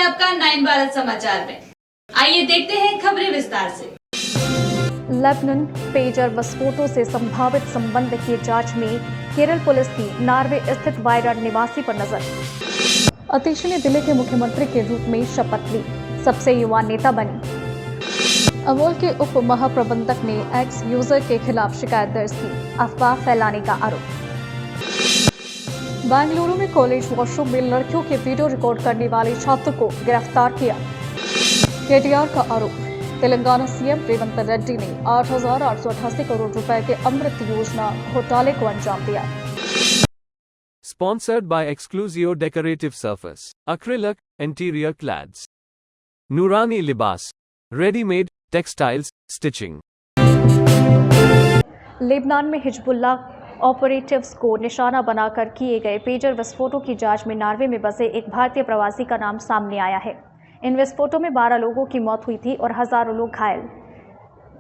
आपका 9 भारत समाचार में। आइए देखते हैं खबरें विस्तार से। लेबनान पेजर विस्फोटों से संभावित संबंध की जांच में केरल पुलिस की नॉर्वे स्थित वायनाड निवासी पर नजर। आतिशी ने दिल्ली के मुख्यमंत्री के रूप में शपथ ली, सबसे युवा नेता बनी। अमूल के उप महाप्रबंधक ने एक्स यूजर के खिलाफ शिकायत दर्ज की, अफवाह फैलाने का आरोप। बेंगलुरु में कॉलेज वॉशरूम में लड़कियों के वीडियो रिकॉर्ड करने वाले छात्र को गिरफ्तार किया। केटीआर का आरोप, तेलंगाना सीएम रेवंत रेड्डी ने 8,888 करोड़ रुपए के अमृत योजना घोटाले को अंजाम दिया। Sponsored by Exclusio Decorative Surface, Acrylic, Interior Clads, Nurani Libas, Ready-Made, Textiles, Stitching। Lebanon में हिजबुल्लाह ऑपरेटिव्स को निशाना बनाकर किए गए पेजर विस्फोटों की जांच में नॉर्वे में बसे एक भारतीय प्रवासी का नाम सामने आया है। इन विस्फोटों में 12 लोगों की मौत हुई थी और हजारों लोग घायल।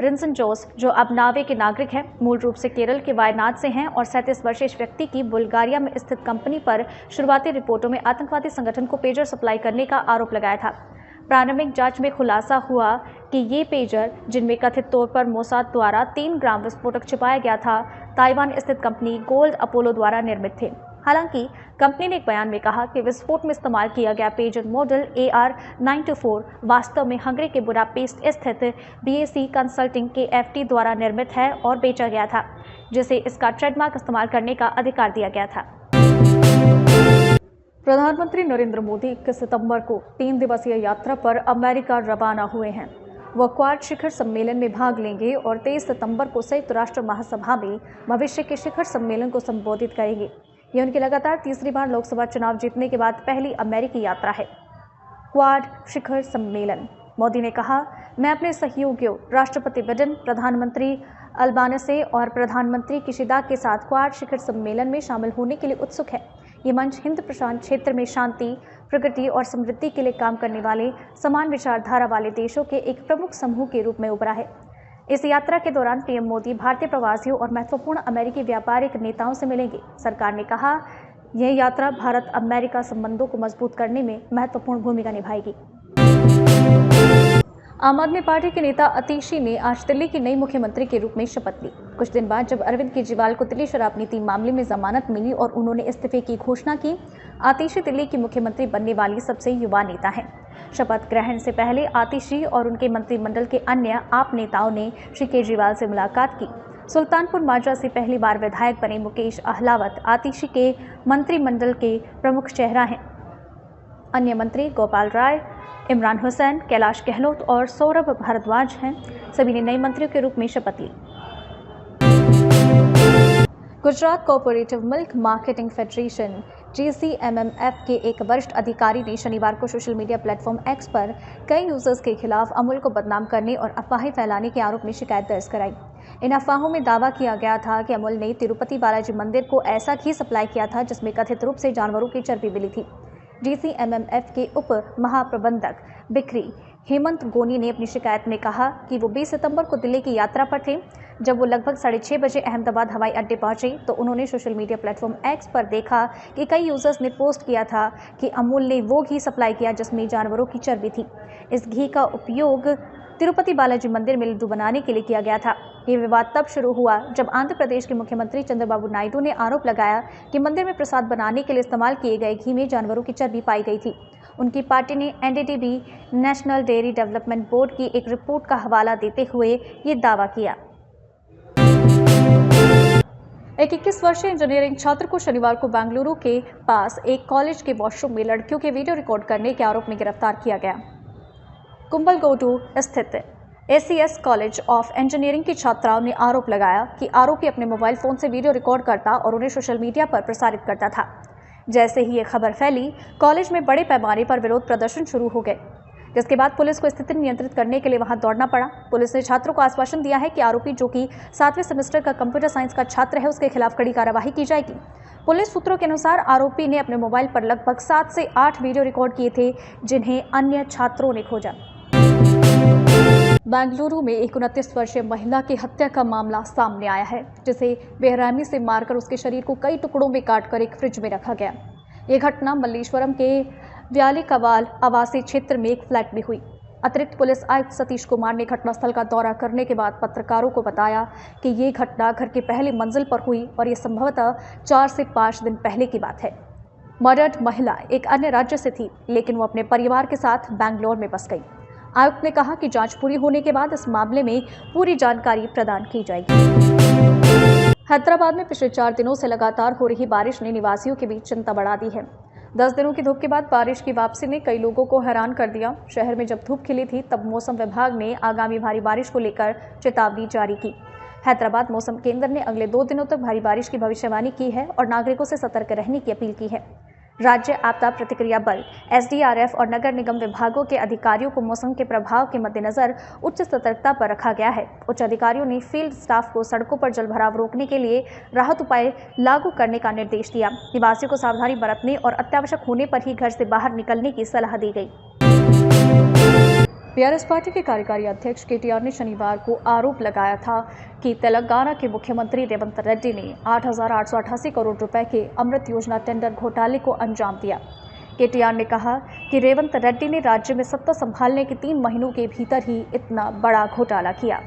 रिंसन जोस, जो अब नॉर्वे के नागरिक हैं, मूल रूप से केरल के वायनाड से हैं और 37 वर्षीय इस व्यक्ति की बुल्गारिया में स्थित कंपनी पर शुरुआती रिपोर्टों में आतंकवादी संगठन को पेजर सप्लाई करने का आरोप लगाया था। प्रारंभिक जांच में खुलासा हुआ कि ये पेजर, जिनमें कथित तौर पर मोसाद द्वारा 3 ग्राम विस्फोटक छिपाया गया था, ताइवान स्थित कंपनी गोल्ड अपोलो द्वारा निर्मित थे। हालांकि कंपनी ने एक बयान में कहा कि विस्फोट में इस्तेमाल किया गया पेजर मॉडल AR924 वास्तव में हंगरी के बुडापेस्ट स्थित BAC कंसल्टिंग के FT द्वारा निर्मित है और बेचा गया था, जिसे इसका ट्रेडमार्क इस्तेमाल करने का अधिकार दिया गया था। प्रधानमंत्री नरेंद्र मोदी 21 सितंबर को 3 दिवसीय यात्रा पर अमेरिका रवाना हुए हैं। वह क्वाड शिखर सम्मेलन में भाग लेंगे और 23 सितंबर को संयुक्त राष्ट्र महासभा में भविष्य के शिखर सम्मेलन को संबोधित करेंगे। यह उनकी लगातार तीसरी बार लोकसभा चुनाव जीतने के बाद पहली अमेरिकी यात्रा है। क्वाड शिखर सम्मेलन, मोदी ने कहा, मैं अपने सहयोगियों राष्ट्रपति बिडेन, प्रधानमंत्री अल्बानीसे और प्रधानमंत्री किशिदा के साथ क्वाड शिखर सम्मेलन में शामिल होने के लिए उत्सुक है। ये मंच हिंद प्रशांत क्षेत्र में शांति, प्रगति और समृद्धि के लिए काम करने वाले समान विचारधारा वाले देशों के एक प्रमुख समूह के रूप में उभरा है। इस यात्रा के दौरान पीएम मोदी भारतीय प्रवासियों और महत्वपूर्ण अमेरिकी व्यापारिक नेताओं से मिलेंगे। सरकार ने कहा, यह यात्रा भारत अमेरिका संबंधों को मजबूत करने में महत्वपूर्ण भूमिका निभाएगी। आम आदमी पार्टी के नेता आतिशी ने आज दिल्ली की नई मुख्यमंत्री के रूप में शपथ ली, कुछ दिन बाद जब अरविंद केजरीवाल को दिल्ली शराब नीति मामले में जमानत मिली और उन्होंने इस्तीफे की घोषणा की। आतिशी दिल्ली की मुख्यमंत्री बनने वाली सबसे युवा नेता हैं। शपथ ग्रहण से पहले आतिशी और उनके मंत्रिमंडल के अन्य आप नेताओं ने श्री केजरीवाल से मुलाकात की। सुल्तानपुर माजरा से पहली बार विधायक बने मुकेश अहलावत आतिशी के मंत्रिमंडल के प्रमुख चेहरा हैं। अन्य मंत्री गोपाल राय, इमरान हुसैन, कैलाश गहलोत और सौरभ भारद्वाज हैं। सभी ने नए मंत्रियों के रूप में शपथ ली। Gujarat Cooperative Milk Marketing Federation GCMMF के एक वरिष्ठ अधिकारी ने शनिवार को सोशल मीडिया प्लेटफॉर्म X पर कई यूजर्स के खिलाफ अमूल को बदनाम करने और अफवाहें फैलाने के आरोप में शिकायत दर्ज कराई। इन अफवाहों में दावा किया गया था कि अमूल ने तिरुपति बालाजी मंदिर को ऐसा घी सप्लाई किया था जिसमें कथित रूप से जानवरों की चर्बी मिली थी। GCMMF के उप महाप्रबंधक बिक्री हेमंत गोनी ने अपनी शिकायत में कहा कि वो 20 सितंबर को दिल्ली की यात्रा पर थे। जब वो लगभग 6:30 बजे अहमदाबाद हवाई अड्डे पहुंचे तो उन्होंने सोशल मीडिया प्लेटफॉर्म X पर देखा कि कई यूजर्स ने पोस्ट किया था कि अमूल ने वो घी सप्लाई किया जिसमें जानवरों की चर्बी थी। इस घी का उपयोग तिरुपति बालाजी मंदिर में लड्डू बनाने के लिए किया गया था। ये विवाद तब शुरू हुआ जब आंध्र प्रदेश के मुख्यमंत्री चंद्रबाबू नायडू ने आरोप लगाया कि मंदिर में प्रसाद बनाने के लिए इस्तेमाल किए गए घी में जानवरों की चर्बी पाई गई थी। उनकी पार्टी ने NDDB national dairy development board की एक रिपोर्ट का हवाला देते हुए ये दावा किया। एक 21 वर्षीय इंजीनियरिंग छात्र को शनिवार को बेंगलुरु के पास एक कॉलेज के वॉशरूम में लड़कियों के वीडियो रिकॉर्ड करने के आरोप में गिरफ्तार किया गया। कुंभलगोडू स्थित ACS कॉलेज ऑफ इंजीनियरिंग की छात्राओं ने आरोप लगाया कि आरोपी अपने मोबाइल फोन से वीडियो रिकॉर्ड करता और उन्हें सोशल मीडिया पर प्रसारित करता था। जैसे ही ये खबर फैली, कॉलेज में बड़े पैमाने पर विरोध प्रदर्शन शुरू हो गए, जिसके बाद पुलिस को स्थिति नियंत्रित करने के लिए वहां दौड़ना पड़ा। पुलिस ने छात्रों को आश्वासन दिया है कि आरोपी, जो कि 7वें सेमेस्टर का कंप्यूटर साइंस का छात्र है, उसके खिलाफ कड़ी कार्रवाई की जाएगी। पुलिस सूत्रों के अनुसार आरोपी ने अपने मोबाइल पर लगभग 7 से 8 वीडियो रिकॉर्ड किए थे, जिन्हें अन्य छात्रों ने खोजा। बेंगलुरु में एक 29 वर्षीय महिला की हत्या का मामला सामने आया है, जिसे बेरहमी से मारकर उसके शरीर को कई टुकड़ों में काटकर एक फ्रिज में रखा गया। ये घटना मल्लेश्वरम के व्याली कवाल आवासीय क्षेत्र में एक फ्लैट में हुई। अतिरिक्त पुलिस आयुक्त सतीश कुमार ने घटनास्थल का दौरा करने के बाद पत्रकारों को बताया कि ये घटना घर की पहली मंजिल पर हुई और ये संभवतः 4 से 5 दिन पहले की बात है। मर्डर्ड महिला एक अन्य राज्य से थी, लेकिन वो अपने परिवार के साथ बैंगलोर में बस गई। आयुक्त ने कहा कि जांच पूरी होने के बाद इस मामले में पूरी जानकारी प्रदान की जाएगी। हैदराबाद में पिछले 4 दिनों से लगातार हो रही बारिश ने निवासियों के बीच चिंता बढ़ा दी है। 10 दिनों की धूप के बाद बारिश की वापसी ने कई लोगों को हैरान कर दिया। शहर में जब धूप खिली थी तब मौसम विभाग ने आगामी भारी बारिश को लेकर चेतावनी जारी की। हैदराबाद मौसम केंद्र ने अगले 2 दिनों तक भारी बारिश की भविष्यवाणी की है और नागरिकों से सतर्क रहने की अपील की है। राज्य आपदा प्रतिक्रिया बल SDRF और नगर निगम विभागों के अधिकारियों को मौसम के प्रभाव के मद्देनजर उच्च सतर्कता पर रखा गया है। उच्च अधिकारियों ने फील्ड स्टाफ को सड़कों पर जलभराव रोकने के लिए राहत उपाय लागू करने का निर्देश दिया। निवासियों को सावधानी बरतने और अत्यावश्यक होने पर ही घर से बाहर निकलने की सलाह दी गई। बीआरएस पार्टी के कार्यकारी अध्यक्ष KTR ने शनिवार को आरोप लगाया था कि तेलंगाना के मुख्यमंत्री रेवंत रेड्डी ने 8,888 करोड़ रुपए के अमृत योजना टेंडर घोटाले को अंजाम दिया। KTR ने कहा कि रेवंत रेड्डी ने राज्य में सत्ता संभालने के 3 महीनों के भीतर ही इतना बड़ा घोटाला किया।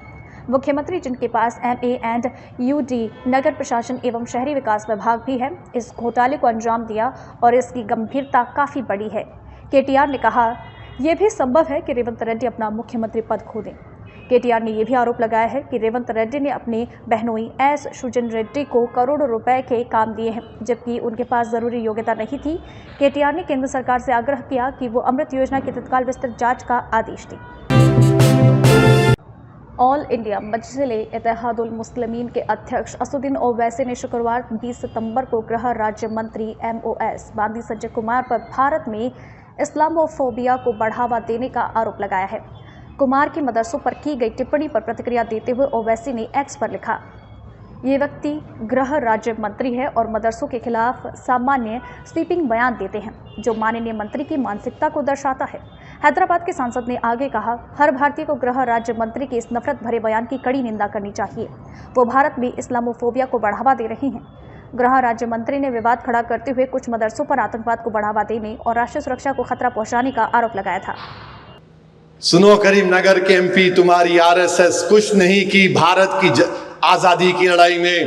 मुख्यमंत्री, जिनके पास MA एंड UD नगर प्रशासन एवं शहरी विकास विभाग भी है, इस घोटाले को अंजाम दिया और इसकी गंभीरता काफ़ी बड़ी है। KTR ने कहा यह भी संभव है कि रेवंत रेड्डी अपना मुख्यमंत्री पद खो दें। KTR ने यह भी आरोप लगाया है कि रेवंत रेड्डी ने अपने बहनोई S सुजन रेड्डी को करोड़ों रुपए के काम दिए हैं, जबकि उनके पास जरूरी योग्यता नहीं थी। KTR ने केंद्र सरकार से आग्रह किया कि वो अमृत योजना की तत्काल विस्तृत जांच का आदेश दे। ऑल इंडिया मजलिस-ए-इत्तेहादुल मुस्लिमीन के अध्यक्ष असदुद्दीन ओवैसी ने शुक्रवार 20 सितंबर को गृह राज्य मंत्री MOS बांदी संजय कुमार पर भारत में इस्लामोफोबिया को बढ़ावा देने का आरोप लगाया है। कुमार की मदरसों पर की गई टिप्पणी पर प्रतिक्रिया देते हुए ओवैसी ने X पर लिखा, ये व्यक्ति गृह राज्य मंत्री है और मदरसों के खिलाफ सामान्य स्वीपिंग बयान देते हैं, जो माननीय मंत्री की मानसिकता को दर्शाता है। हैदराबाद के सांसद ने आगे कहा, हर भारतीय को गृह राज्य मंत्री के इस नफरत भरे बयान की कड़ी निंदा करनी चाहिए। वो भारत में इस्लामोफोबिया को बढ़ावा दे रहे हैं। गृह राज्य मंत्री ने विवाद खड़ा करते हुए कुछ मदरसों पर आतंकवाद को बढ़ावा देने और राष्ट्रीय सुरक्षा को खतरा पहुंचाने का आरोप लगाया था। सुनो करीमनगर के MP, तुम्हारी RSS कुछ नहीं की भारत की आजादी की लड़ाई में।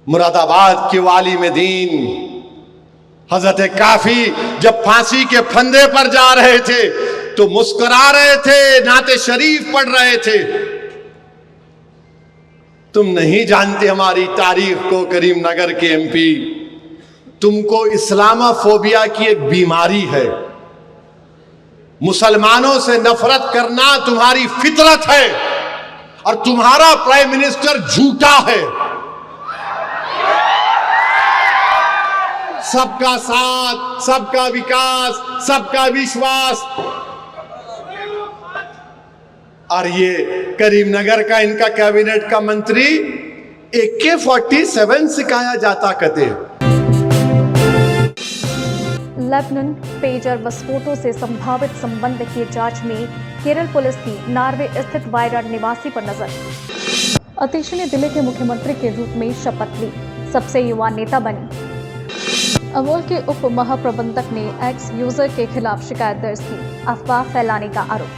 मुरादाबाद के वाली में दीन हजरत काफी जब फांसी के फंदे पर जा रहे थे तो मुस्कुरा रहे थे, नाते शरीफ पढ़ रहे थे। तुम नहीं जानते हमारी तारीख को करीमनगर के MP। तुमको इस्लामोफोबिया की एक बीमारी है। मुसलमानों से नफरत करना तुम्हारी फितरत है और तुम्हारा प्राइम मिनिस्टर झूठा है। सबका साथ, सबका विकास, सबका विश्वास, और ये करीमनगर का इनका कैबिनेट का मंत्री AK-47 सिखाया जाता कहते हैं। लेबनान पेजर विस्फोटों से संभावित संबंध की जांच में केरल पुलिस की नॉर्वे स्थित वायरा निवासी पर नजर। अतीश ने दिल्ली के मुख्यमंत्री के रूप में शपथ ली, सबसे युवा नेता बनी। अमूल के उप महाप्रबंधक ने X यूजर के खिलाफ शिकायत दर्ज की, अफवाह फैलाने का आरोप।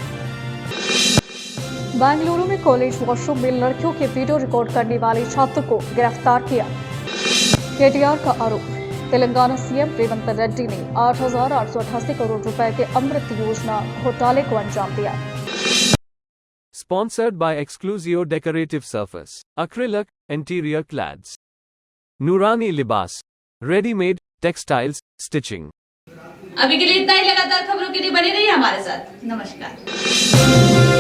बेंगलुरु में कॉलेज वॉशरूम में लड़कियों के वीडियो रिकॉर्ड करने वाले छात्र को गिरफ्तार किया। KTR का आरोप, तेलंगाना CM रेवंत रेड्डी ने 8,888 करोड़ रुपए के अमृत योजना घोटाले को अंजाम दिया। Sponsored by Exclusio Decorative Surface, Acrylic, Interior Clads, Nurani Libas, Ready-made, Textiles, Stitching। अभी के लिए इतना ही। लगातार खबरों के लिए बने रहिए हमारे साथ। नमस्कार।